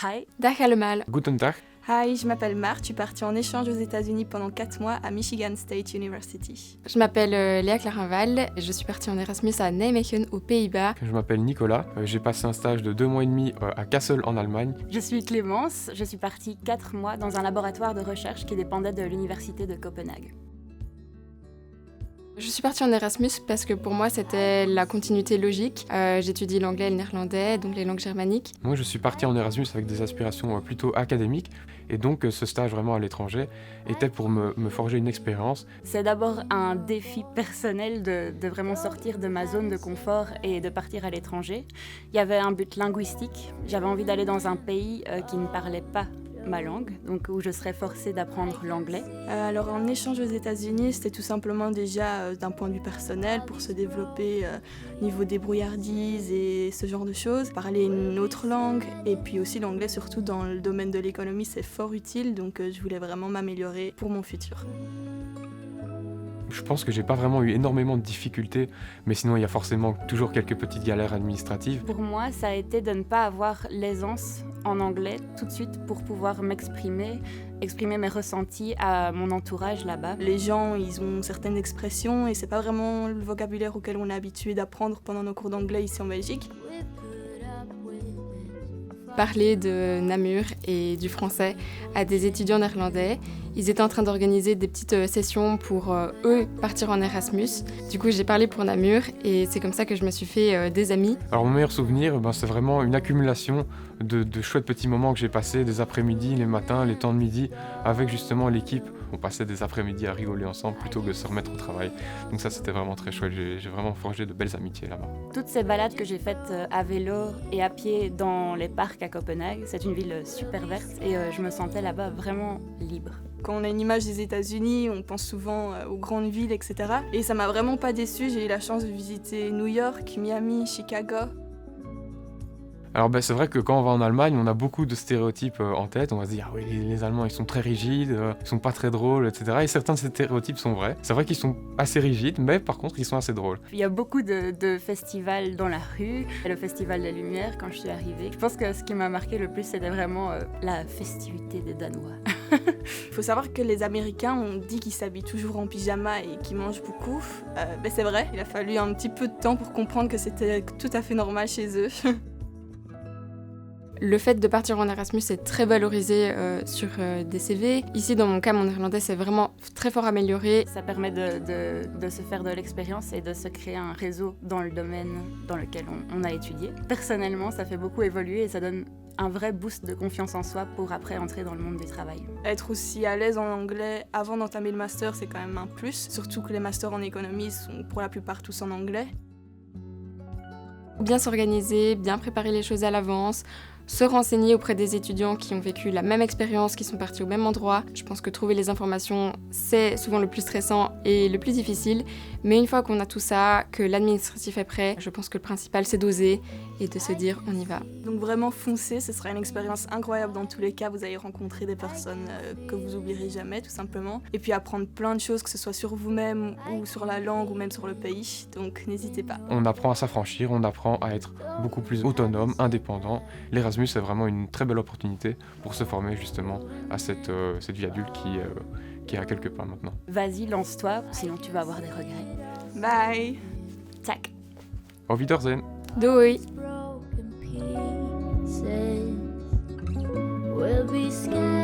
Hi. Dag allemaal. Guten Tag. Hi, je m'appelle Marthe, je suis partie en échange aux États-Unis pendant 4 mois à Michigan State University. Je m'appelle Léa Clarinval et je suis partie en Erasmus à Nijmegen aux Pays-Bas. Je m'appelle Nicolas, j'ai passé un stage de 2 mois et demi à Kassel en Allemagne. Je suis Clémence, je suis partie 4 mois dans un laboratoire de recherche qui dépendait de l'université de Copenhague. Je suis partie en Erasmus parce que pour moi c'était la continuité logique. J'étudie l'anglais et le néerlandais, donc les langues germaniques. Moi je suis parti en Erasmus avec des aspirations plutôt académiques et donc ce stage vraiment à l'étranger était pour me forger une expérience. C'est d'abord un défi personnel de vraiment sortir de ma zone de confort et de partir à l'étranger. Il y avait un but linguistique, j'avais envie d'aller dans un pays qui ne parlait pas ma langue, donc où je serais forcée d'apprendre l'anglais. Alors en échange aux États-Unis, c'était tout simplement déjà d'un point de vue personnel pour se développer niveau débrouillardise et ce genre de choses, parler une autre langue et puis aussi l'anglais surtout dans le domaine de l'économie c'est fort utile donc je voulais vraiment m'améliorer pour mon futur. Je pense que j'ai pas vraiment eu énormément de difficultés, mais sinon il y a forcément toujours quelques petites galères administratives. Pour moi, ça a été de ne pas avoir l'aisance en anglais tout de suite pour pouvoir exprimer mes ressentis à mon entourage là-bas. Les gens, ils ont certaines expressions et c'est pas vraiment le vocabulaire auquel on est habitué d'apprendre pendant nos cours d'anglais ici en Belgique. Parler de Namur et du français à des étudiants néerlandais. Ils étaient en train d'organiser des petites sessions pour eux partir en Erasmus. Du coup, j'ai parlé pour Namur et c'est comme ça que je me suis fait des amis. Alors mon meilleur souvenir, c'est vraiment une accumulation de chouettes petits moments que j'ai passés, des après-midi, les matins, les temps de midi, avec justement l'équipe. On passait des après-midi à rigoler ensemble plutôt que de se remettre au travail. Donc ça, c'était vraiment très chouette. J'ai vraiment forgé de belles amitiés là-bas. Toutes ces balades que j'ai faites à vélo et à pied dans les parcs à Copenhague, c'est une ville super verte et je me sentais là-bas vraiment libre. Quand on a une image des États-Unis, on pense souvent aux grandes villes, etc. Et ça m'a vraiment pas déçue. J'ai eu la chance de visiter New York, Miami, Chicago. Alors c'est vrai que quand on va en Allemagne, on a beaucoup de stéréotypes en tête. On va se dire, ah oui, les Allemands, ils sont très rigides, ils sont pas très drôles, etc. Et certains de ces stéréotypes sont vrais. C'est vrai qu'ils sont assez rigides, mais par contre, ils sont assez drôles. Il y a beaucoup de festivals dans la rue. Le Festival des Lumières, quand je suis arrivée. Je pense que ce qui m'a marqué le plus, c'était vraiment la festivité des Danois. Il faut savoir que les Américains, on dit qu'ils s'habillent toujours en pyjama et qu'ils mangent beaucoup. C'est vrai, il a fallu un petit peu de temps pour comprendre que c'était tout à fait normal chez eux. Le fait de partir en Erasmus est très valorisé sur des CV. Ici, dans mon cas, mon néerlandais s'est vraiment très fort amélioré. Ça permet de se faire de l'expérience et de se créer un réseau dans le domaine dans lequel on a étudié. Personnellement, ça fait beaucoup évoluer et ça donne un vrai boost de confiance en soi pour après entrer dans le monde du travail. Être aussi à l'aise en anglais avant d'entamer le master, c'est quand même un plus. Surtout que les masters en économie sont pour la plupart tous en anglais. Bien s'organiser, bien préparer les choses à l'avance, se renseigner auprès des étudiants qui ont vécu la même expérience, qui sont partis au même endroit. Je pense que trouver les informations, c'est souvent le plus stressant et le plus difficile. Mais une fois qu'on a tout ça, que l'administratif est prêt, je pense que le principal, c'est d'oser et de se dire on y va. Donc vraiment foncez, ce sera une expérience incroyable dans tous les cas. Vous allez rencontrer des personnes que vous oublierez jamais, tout simplement. Et puis apprendre plein de choses, que ce soit sur vous-même ou sur la langue ou même sur le pays. Donc n'hésitez pas. On apprend à s'affranchir, on apprend à être beaucoup plus autonome, indépendant. L'Erasmus, c'est vraiment une très belle opportunité pour se former justement à cette vie adulte qui est à quelques pas maintenant. Vas-y, lance-toi, sinon tu vas avoir des regrets. Bye. Tac. Auf Wiedersehen. Doei! We'll be scared.